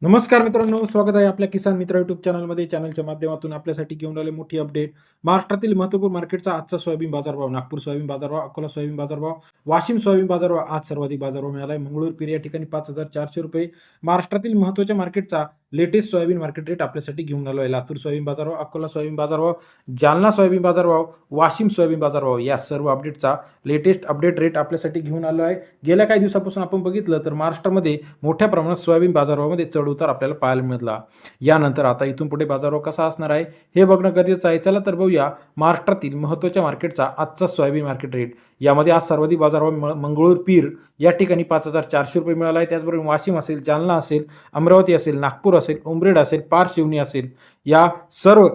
नमस्कार मित्रांनो, स्वागत आहे आपल्या किसान मित्र युट्यूब चॅनलमध्ये. चॅनलच्या माध्यमातून आपल्यासाठी घेऊन आले मोठी अपडेट. महाराष्ट्रातील महत्त्वपूर्ण मार्केटचा आजचा सोयाबीन बाजारभाव. नागपूर सोयाबीन बाजारभाव, अकोला सोयाबीन बाजारभाव, वाशिम सोयाबीन बाजारभाव. आज सर्वाधिक बाजारभाव मिळाला आहे मंगळूर पीर या ठिकाणी ₹5,400. महाराष्ट्रातील महत्त्वाच्या मार्केटचा लेटेस्ट सोयाबीन मार्केट रेट आपल्यासाठी घेऊन आलो आहे. लातूर सोयाबीन बाजारभाव, अकोला सोयाबीन बाजारभाव, जालना सोयाबीन बाजारभाव, वाशिम सोयाबीन बाजारभाव या सर्व अपडेटचा लेटेस्ट अपडेट रेट आपल्यासाठी घेऊन आलो आहे. गेल्या काही दिवसापासून आपण बघितलं तर महाराष्ट्रामध्ये मोठ्या प्रमाणात सोयाबीन बाजारभावामध्ये चढ-उतार आपल्याला पाहायला मिळाला. यानंतर आता इथून पुढे बाजारभाव कसा असणार आहे हे बघणं गरजेचं आहे. चला तर बघूया महाराष्ट्रातील महत्त्वाच्या मार्केटचा आजचा सोयाबीन मार्केट रेट. यामध्ये आज सर्वाधिक बाजारभाव मंगळूर पीर या ठिकाणी ₹5,400 मिळाला आहे. त्याचबरोबर वाशिम असेल, जालना असेल, अमरावती असेल, नागपूर असेल, उमरेड असेल, पारशिवनी असेल, या सर्व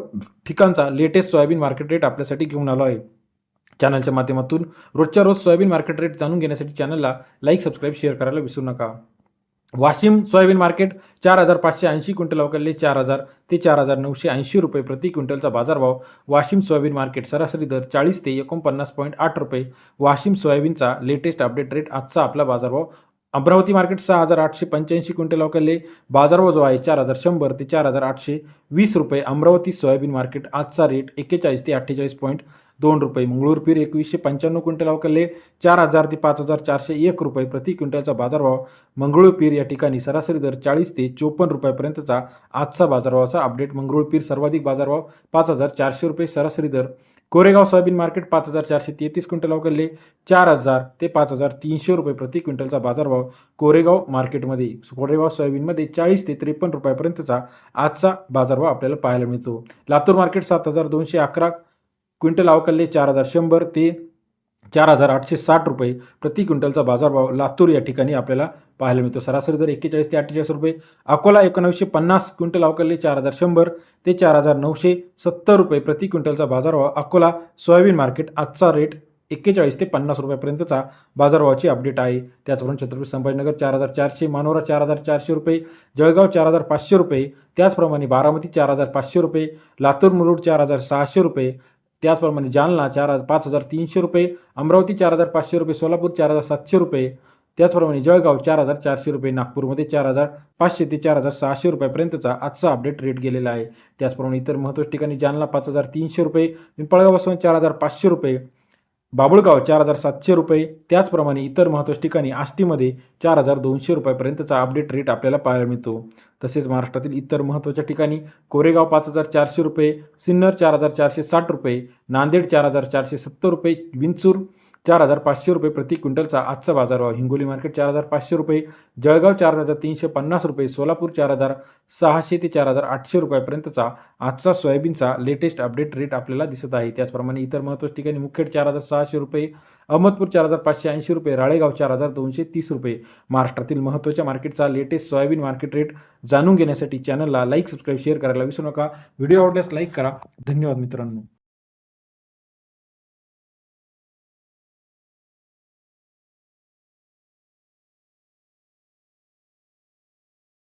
ठिकाणचा लेटेस्ट सोयाबीन मार्केट रेट आपल्यासाठी घेऊन आलो आहे. चॅनलच्या माध्यमातून रोजच्या रोज सोयाबीन मार्केट रेट जाणून घेण्यासाठी चॅनलला लाईक, सबस्क्राईब, शेअर करायला विसरू नका. वाशिम सोयाबीन मार्केट 4,580 क्विंटल अवघडले 4,000 ते 4,980 रुपये प्रति क्विंटलचा बाजारभाव. वाशिम सोयाबीन मार्केट सरासरी दर 40 ते 49.8 रुपये. वाशिम सोयाबीनचा लेटेस्ट अपडेट रेट आजचा आपला बाजारभाव. अमरावती मार्केट 6,885 क्विंटल अवघडले बाजारभाव जो आहे 4,100 ते 4,820 रुपये. अमरावती सोयाबीन मार्केट आजचा रेट 41 ते 48.2 रुपये. मंगळूर पीर 2195 क्विंटल अवघडले 4,000 ते 5,401 रुपये प्रति क्विंटलचा बाजारभाव. मंगळूर पीर या ठिकाणी सरासरी दर 40 ते 54 रुपयापर्यंतचा आजचा बाजारभावाचा अपडेट. मंगळूर पीर सर्वाधिक बाजारभाव 5,400 रुपये सरासरी दर. कोरेगाव सोयाबीन मार्केट 5,433 क्विंटल अवघडले 4,000 ते 5,300 रुपये प्रति क्विंटलचा बाजारभाव. कोरेगाव सोयाबीनमध्ये 40 ते 53 रुपयापर्यंतचा आजचा बाजारभाव आपल्याला पाहायला मिळतो. लातूर मार्केट 7,211 क्विंटल अवघडले 4,100 ते 4,860 रुपये प्रति क्विंटलचा बाजारभाव लातूर या ठिकाणी आपल्याला पाहायला मिळतो. सरासरी दर 41 ते 48 रुपये. अकोला 1950 क्विंटल अवघडले 4,100 ते 4,970 रुपये प्रति क्विंटलचा बाजारभाव. अकोला सोयाबीन मार्केट आजचा रेट 41 ते 50 रुपयापर्यंतचा बाजारभावाची अपडेट आहे. त्याचप्रमाणे छत्रपती संभाजीनगर 4,400, मानोरा 4,400 रुपये, जळगाव 4,500 रुपये, त्याचप्रमाणे बारामती 4,500 रुपये, लातूर मुरुड 4,600 रुपये, त्याचप्रमाणे जालना 5,300 रुपये, अमरावती 4,500 रुपये, सोलापूर 4,700 रुपये, त्याचप्रमाणे जळगाव 4,400 रुपये, नागपूरमध्ये 4,500 ते 4,600 रुपयापर्यंतचा आजचा अपडेट रेट गेलेला आहे. त्याचप्रमाणे इतर महत्त्वाच्या ठिकाणी जालना 5,300 रुपये, पिंपळगाव बसवंत 4,500 रुपये, बाबुळगाव 4,700 रुपये, त्याचप्रमाणे इतर महत्त्वाच्या ठिकाणी आष्टीमध्ये 4,200 रुपयापर्यंतचा अपडेट रेट आपल्याला पाहायला मिळतो. तसेच महाराष्ट्रातील इतर महत्त्वाच्या ठिकाणी कोरेगाव 5,400 रुपये, सिन्नर 4,460 रुपये, नांदेड 4,470 रुपये, विंचूर 4,500 रुपये प्रति क्विंटलचा आजचा बाजारभाव. हिंगोली मार्केट 4,500 रुपये, जळगाव 4,350 रुपये, सोलापूर 4,600 ते 4,800 रुपयापर्यंतचा आजचा सोयाबीनचा लेटेस्ट अपडेट रेट आपल्याला दिसत आहे. त्याचप्रमाणे इतर महत्त्वाच्या ठिकाणी मुखेड 4,600 रुपये, अहमदपूर 4,580 रुपये, राळेगाव 4,230 रुपये. महाराष्ट्रातील महत्त्वाच्या मार्केटचा लेटेस्ट सोयाबीन मार्केट रेट जाणून घेण्यासाठी चॅनलला लाईक, सबस्क्राईब, शेअर करायला विसरू नका. व्हिडिओ आवडल्यास लाईक करा. धन्यवाद मित्रांनो.